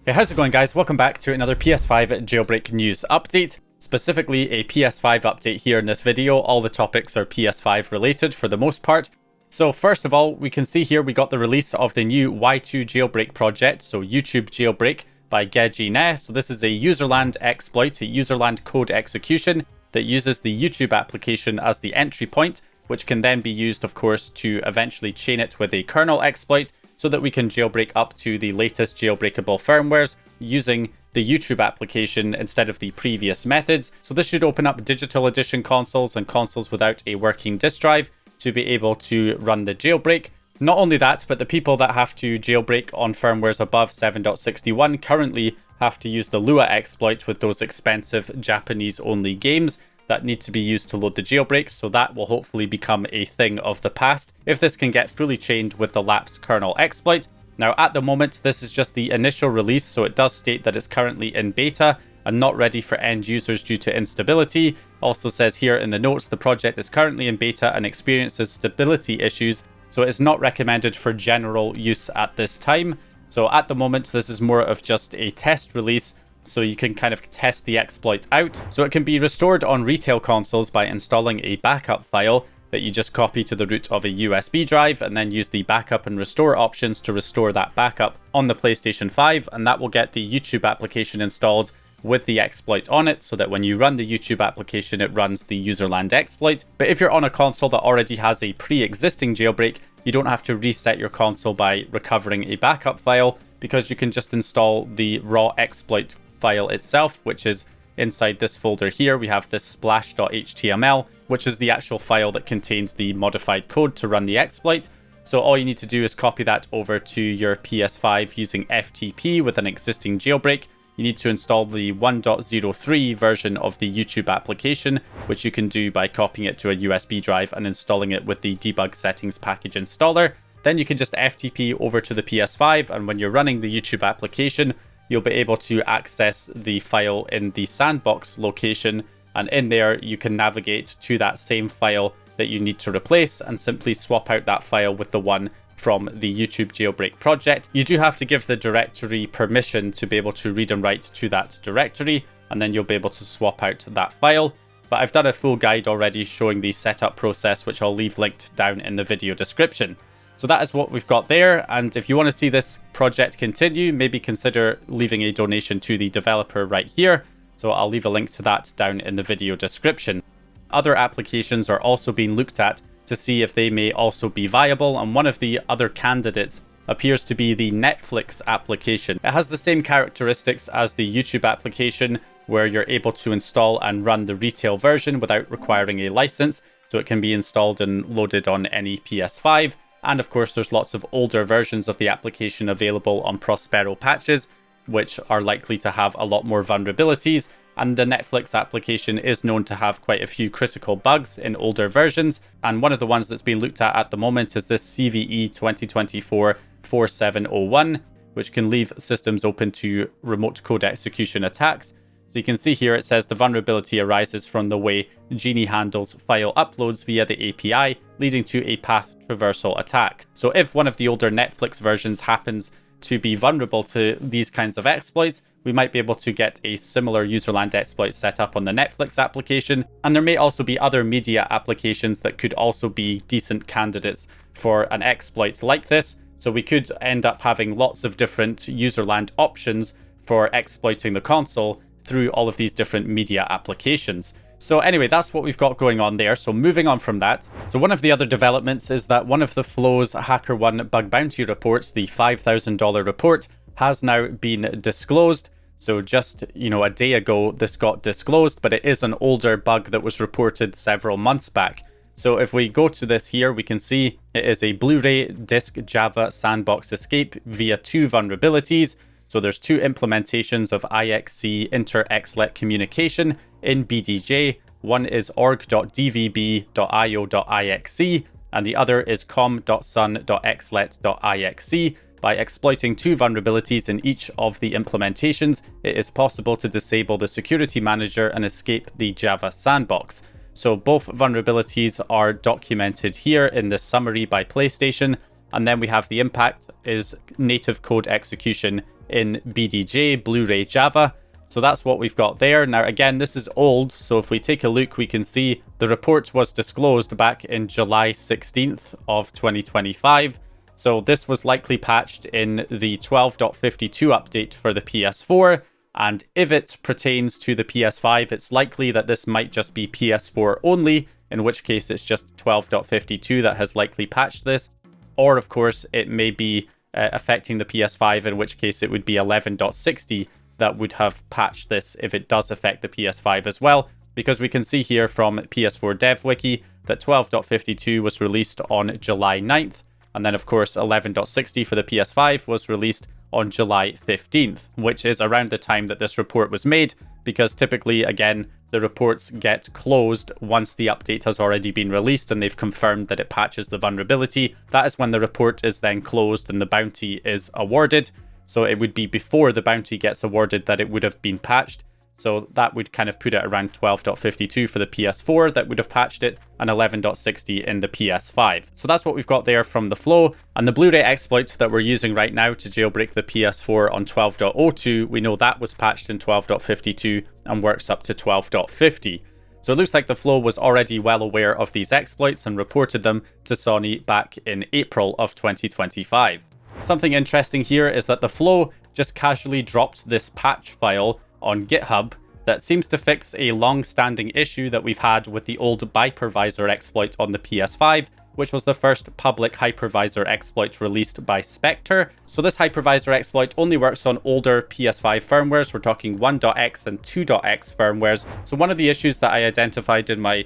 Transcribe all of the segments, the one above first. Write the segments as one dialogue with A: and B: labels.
A: Hey, how's it going, guys? Welcome back to another PS5 Jailbreak news update, specifically a PS5 update here in this video. All the topics are PS5 related for the most part. So first of all, we can see here we got the release of the new Y2JB project, so YouTube Jailbreak by etaHEN. So this is a userland exploit, a userland code execution that uses the YouTube application as the entry point, which can then be used, of course, to eventually chain it with a kernel exploit, so that we can jailbreak up to the latest jailbreakable firmwares using the YouTube application instead of the previous methods. So this should open up digital edition consoles and consoles without a working disk drive to be able to run the jailbreak. Not only that, but the people that have to jailbreak on firmwares above 7.61 currently have to use the Lua exploit with those expensive Japanese-only games that need to be used to load the jailbreak, so that will hopefully become a thing of the past if this can get fully chained with the lapse kernel exploit. Now at the moment this is just the initial release, so it does state that it's currently in beta and not ready for end users due to instability. Also says here in the notes the project is currently in beta and experiences stability issues, so it's not recommended for general use at this time. So at the moment this is more of just a test release, so you can kind of test the exploit out. So it can be restored on retail consoles by installing a backup file that you just copy to the root of a USB drive and then use the backup and restore options to restore that backup on the PlayStation 5, and that will get the YouTube application installed with the exploit on it, so that when you run the YouTube application it runs the userland exploit. But if you're on a console that already has a pre-existing jailbreak, you don't have to reset your console by recovering a backup file, because you can just install the raw exploit file itself, which is inside this folder here. We have this splash.html, which is the actual file that contains the modified code to run the exploit. So all you need to do is copy that over to your PS5 using FTP with an existing jailbreak. You need to install the 1.03 version of the YouTube application, which you can do by copying it to a USB drive and installing it with the debug settings package installer. Then you can just FTP over to the PS5, and when you're running the YouTube application, you'll be able to access the file in the sandbox location, and in there you can navigate to that same file that you need to replace and simply swap out that file with the one from the YouTube jailbreak project. You do have to give the directory permission to be able to read and write to that directory, and then you'll be able to swap out that file. But I've done a full guide already showing the setup process, which I'll leave linked down in the video description. So that is what we've got there, and if you want to see this project continue, maybe consider leaving a donation to the developer right here. So I'll leave a link to that down in the video description. Other applications are also being looked at to see if they may also be viable, and one of the other candidates appears to be the Netflix application. It has the same characteristics as the YouTube application, where you're able to install and run the retail version without requiring a license, so it can be installed and loaded on any PS5. And of course, there's lots of older versions of the application available on Prospero patches, which are likely to have a lot more vulnerabilities. And the Netflix application is known to have quite a few critical bugs in older versions. And one of the ones that's being looked at the moment is this CVE 2024-4701, which can leave systems open to remote code execution attacks. So you can see here it says the vulnerability arises from the way Genie handles file uploads via the API, leading to a path traversal attack. So if one of the older Netflix versions happens to be vulnerable to these kinds of exploits, we might be able to get a similar userland exploit set up on the Netflix application. And there may also be other media applications that could also be decent candidates for an exploit like this. So we could end up having lots of different userland options for exploiting the console through all of these different media applications. So anyway, that's what we've got going on there. So moving on from that. So one of the other developments is that one of TheFlow's HackerOne bug bounty reports, the $5,000 report, has now been disclosed. So just, a day ago, this got disclosed, but it is an older bug that was reported several months back. So if we go to this here, we can see it is a Blu-ray disc Java sandbox escape via 2 vulnerabilities. So there's 2 implementations of IXC inter-xlet communication in BDJ. One is org.dvb.io.ixe and the other is com.sun.xlet.ixe. By exploiting 2 vulnerabilities in each of the implementations, it is possible to disable the security manager and escape the Java sandbox. So both vulnerabilities are documented here in this summary by PlayStation. And then we have the impact is native code execution in BDJ, Blu-ray Java. So that's what we've got there. Now, again, this is old. So if we take a look, we can see the report was disclosed back in July 16th of 2025. So this was likely patched in the 12.52 update for the PS4. And if it pertains to the PS5, it's likely that this might just be PS4 only, in which case it's just 12.52 that has likely patched this. Or, of course, it may be affecting the PS5, in which case it would be 11.60 that would have patched this if it does affect the PS5 as well. Because we can see here from PS4 Dev Wiki that 12.52 was released on July 9th. And then, of course, 11.60 for the PS5 was released on July 15th, which is around the time that this report was made, because typically, again, the reports get closed once the update has already been released and they've confirmed that it patches the vulnerability. That is when the report is then closed and the bounty is awarded. So it would be before the bounty gets awarded that it would have been patched. So that would kind of put it around 12.52 for the PS4 that would have patched it, and 11.60 in the PS5. So that's what we've got there from the flow. And the Blu-ray exploit that we're using right now to jailbreak the PS4 on 12.02, we know that was patched in 12.52 and works up to 12.50. So it looks like the flow was already well aware of these exploits and reported them to Sony back in April of 2025. Something interesting here is that the flow just casually dropped this patch file on GitHub that seems to fix a long-standing issue that we've had with the old Byepervisor exploit on the PS5, which was the first public hypervisor exploit released by Spectre. So this hypervisor exploit only works on older PS5 firmwares. We're talking 1.x and 2.x firmwares. So one of the issues that I identified in my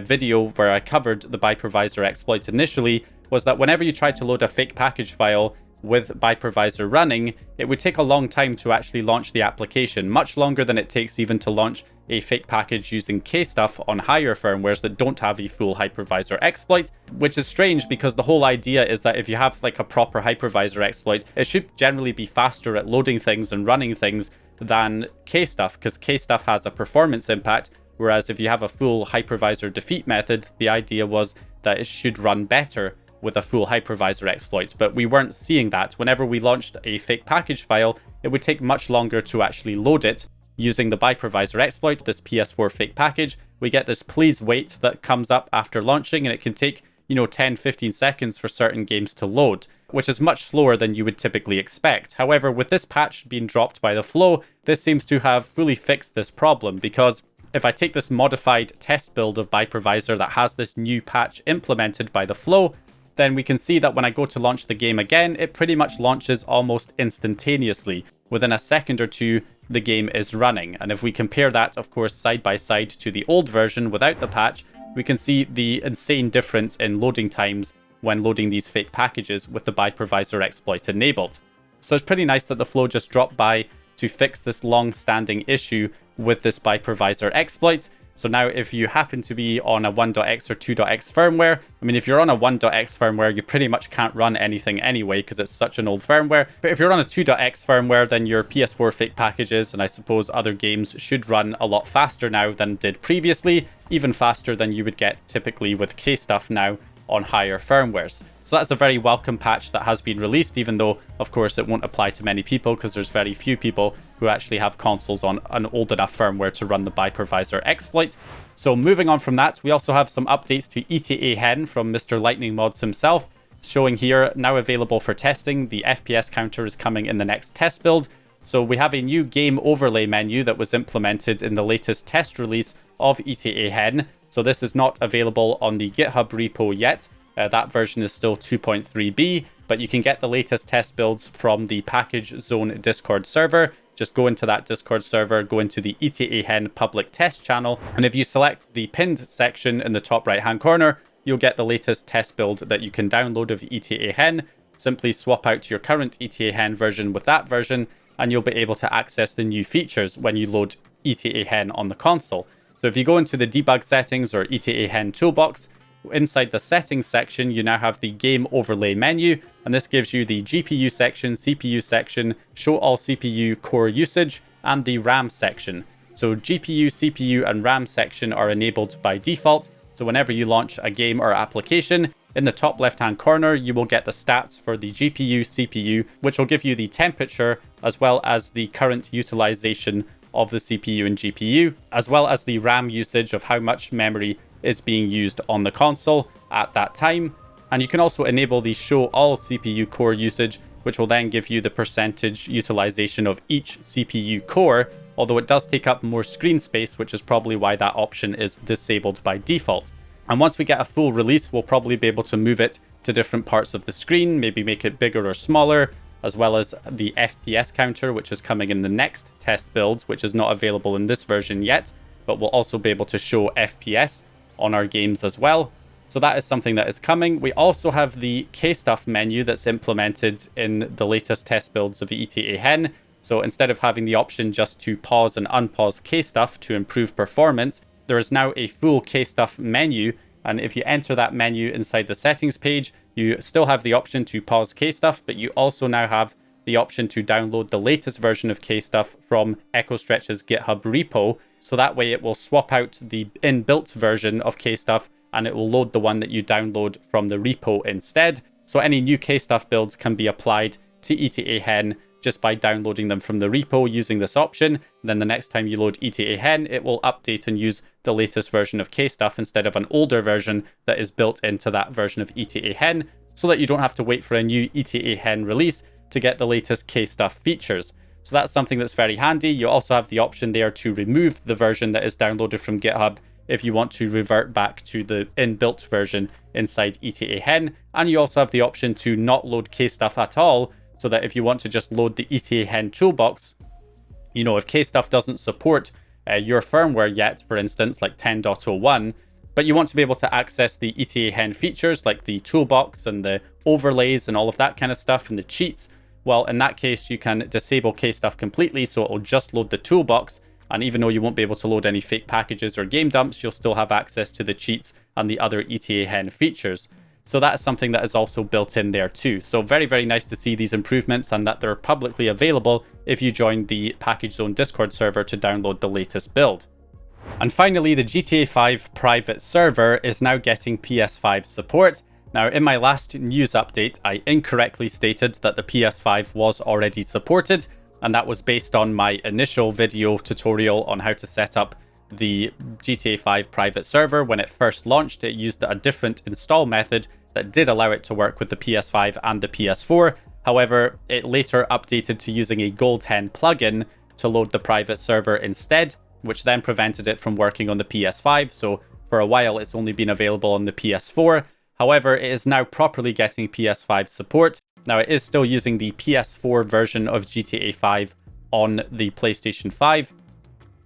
A: video where I covered the Byepervisor exploit initially was that whenever you try to load a fake package file with Byepervisor running, it would take a long time to actually launch the application, much longer than it takes even to launch a fake package using Kstuff on higher firmwares that don't have a full hypervisor exploit, which is strange because the whole idea is that if you have like a proper hypervisor exploit, it should generally be faster at loading things and running things than Kstuff, because Kstuff has a performance impact, whereas if you have a full hypervisor defeat method, the idea was that it should run better with a full hypervisor exploit, but we weren't seeing that. Whenever we launched a fake package file, it would take much longer to actually load it. Using the Byepervisor exploit, this PS4 fake package, we get this please wait that comes up after launching, and it can take, 10-15 seconds for certain games to load, which is much slower than you would typically expect. However, with this patch being dropped by the flow, this seems to have really fixed this problem, because if I take this modified test build of Byepervisor that has this new patch implemented by the flow, then we can see that when I go to launch the game again, it pretty much launches almost instantaneously. Within a second or two, the game is running. And if we compare that, of course, side by side to the old version without the patch, we can see the insane difference in loading times when loading these fake packages with the Byepervisor exploit enabled. So it's pretty nice that the flow just dropped by to fix this long-standing issue with this Byepervisor exploit. So now if you happen to be on a 1.x or 2.x firmware, if you're on a 1.x firmware, you pretty much can't run anything anyway because it's such an old firmware. But if you're on a 2.x firmware, then your PS4 fake packages and I suppose other games should run a lot faster now than did previously, even faster than you would get typically with Kstuff now on higher firmwares. So that's a very welcome patch that has been released, even though, of course, it won't apply to many people because there's very few people who actually have consoles on an old enough firmware to run the Byepervisor exploit. So moving on from that, we also have some updates to etaHEN from Mr. Lightning Mods himself, showing here now available for testing. The FPS counter is coming in the next test build. So we have a new game overlay menu that was implemented in the latest test release of etaHEN. So this is not available on the GitHub repo yet. That version is still 2.3b, but you can get the latest test builds from the Package Zone Discord server. Just go into that Discord server, go into the etaHEN public test channel, and if you select the pinned section in the top right hand corner, you'll get the latest test build that you can download of etaHEN. Simply swap out your current etaHEN version with that version, and you'll be able to access the new features when you load etaHEN on the console. So if you go into the debug settings or etaHEN toolbox, inside the settings section, you now have the game overlay menu, and this gives you the GPU section, CPU section, show all CPU core usage, and the RAM section. So GPU, CPU, and RAM section are enabled by default. So whenever you launch a game or application, in the top left-hand corner, you will get the stats for the GPU, CPU, which will give you the temperature, as well as the current utilization of the CPU and GPU, as well as the RAM usage of how much memory is being used on the console at that time. And you can also enable the show all CPU core usage, which will then give you the percentage utilization of each CPU core, although it does take up more screen space, which is probably why that option is disabled by default. And once we get a full release, we'll probably be able to move it to different parts of the screen, maybe make it bigger or smaller, as well as the FPS counter, which is coming in the next test builds, which is not available in this version yet, but we'll also be able to show FPS on our games as well. So that is something that is coming. We also have the Kstuff menu that's implemented in the latest test builds of etaHEN. So instead of having the option just to pause and unpause Kstuff to improve performance, there is now a full Kstuff menu. And if you enter that menu inside the settings page, you still have the option to pause Kstuff, but you also now have the option to download the latest version of Kstuff from EchoStretch's GitHub repo. So that way it will swap out the inbuilt version of Kstuff and it will load the one that you download from the repo instead. So any new Kstuff builds can be applied to etaHEN just by downloading them from the repo using this option. Then the next time you load etaHEN, it will update and use the latest version of Kstuff instead of an older version that is built into that version of etaHEN, so that you don't have to wait for a new etaHEN release to get the latest Kstuff features. So that's something that's very handy. You also have the option there to remove the version that is downloaded from GitHub if you want to revert back to the inbuilt version inside etaHEN. And you also have the option to not load Kstuff at all, so that if you want to just load the etaHEN toolbox, you know, if Kstuff doesn't support your firmware yet, for instance, like 10.01, but you want to be able to access the etaHEN features like the toolbox and the overlays and all of that kind of stuff and the cheats, well, in that case, you can disable Kstuff completely, so it'll just load the toolbox. And even though you won't be able to load any fake packages or game dumps, you'll still have access to the cheats and the other etaHEN features. So that is something that is also built in there too. So very, very nice to see these improvements and that they're publicly available if you join the Package Zone Discord server to download the latest build. And finally, the GTA 5 private server is now getting PS5 support. Now, in my last news update, I incorrectly stated that the PS5 was already supported, and that was based on my initial video tutorial on how to set up the GTA 5 private server. When it first launched, it used a different install method that did allow it to work with the PS5 and the PS4. However, it later updated to using a GoldHEN plugin to load the private server instead, which then prevented it from working on the PS5. So for a while, it's only been available on the PS4. However, it is now properly getting PS5 support. Now, it is still using the PS4 version of GTA 5 on the PlayStation 5,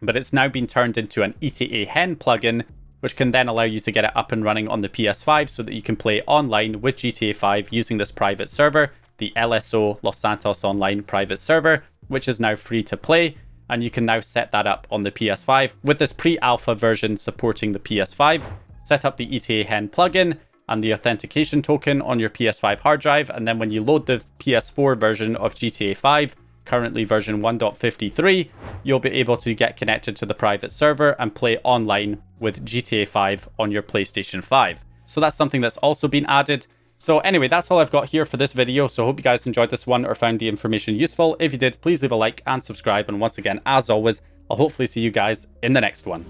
A: but it's now been turned into an etaHEN plugin, which can then allow you to get it up and running on the PS5 so that you can play online with GTA 5 using this private server, the LSO Los Santos Online private server, which is now free to play. And you can now set that up on the PS5 with this pre-alpha version supporting the PS5. Set up the etaHEN plugin and the authentication token on your PS5 hard drive, and then when you load the PS4 version of GTA 5, currently version 1.53, you'll be able to get connected to the private server and play online with GTA 5 on your PlayStation 5. So that's something that's also been added. So anyway, that's all I've got here for this video, so I hope you guys enjoyed this one or found the information useful. If you did, please leave a like and subscribe, and once again, as always, I'll hopefully see you guys in the next one.